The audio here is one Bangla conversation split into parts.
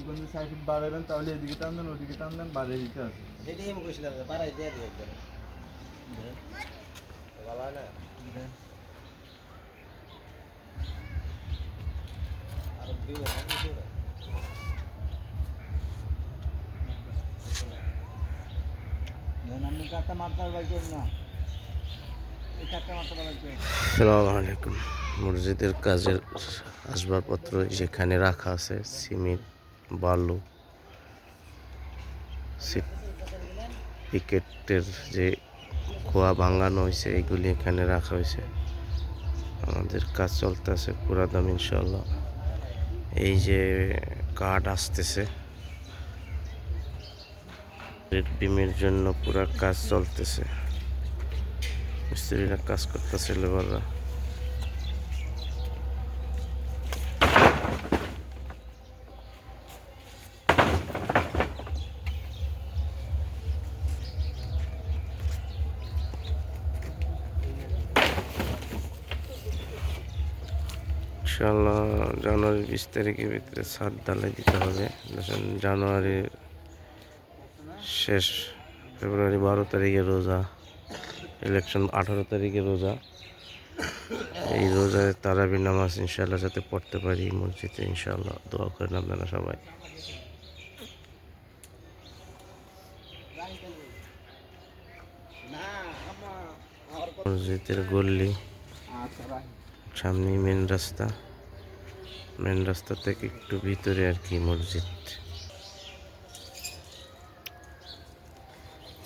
যদি 6 ফিট বাড়াবেন তাহলে এদিকে টান দেন ওদিকে টান দেন বাড়িয়ে দিতে আছে যেটাই আমি কইছিলাম বাড়াই দিয়ে দিই একবার ভালো হয় না আর দিও না দিও না আমি কাটা মারতে পারবো না এই কাটা মারতে পারবো আসসালামু আলাইকুম। মসজিদের কাজের আসবাবপত্র যেখানে রাখা আছে, সিমেন্ট, বালু, পিকেটের যে খোয়া ভাঙানো হয়েছে এগুলি এখানে রাখা হয়েছে। আমাদের কাজ চলতেছে পুরা দাম ইনশাল্লাহ। এই যে কাঠ আসতেছে বিমের জন্য পুরা কাজ চলতেছে, মিস্ত্রিরা কাজ করতেছে, লেবাররা। ইনশাআল্লাহ জানুয়ারির 20 তারিখের ভিতরে ছাদ ঢালাই দিতে হবে। জানুয়ারির শেষ, ফেব্রুয়ারি 12 তারিখে রোজা, ইলেকশন 18 তারিখে রোজা। এই রোজায় তারাবি নামাজ ইনশাআল্লাহ যাতে পড়তে পারি মসজিদে, ইনশাআল্লাহ দোয়া করেন আপনারা সবাই। মসজিদের গল্লি, সামনে মেন রাস্তা, মেন রাস্তা থেকে একটু ভিতরে আর কি মসজিদ।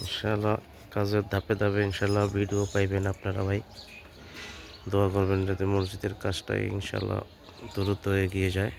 ইনশাআল্লাহ কাজের ধাপে ধাপে ইনশাআল্লাহ ভিডিও পাইবেন আপনারা ভাই। দোয়া করবেন যাতে মসজিদের কাজটা ইনশাআল্লাহ দ্রুত এগিয়ে যায়।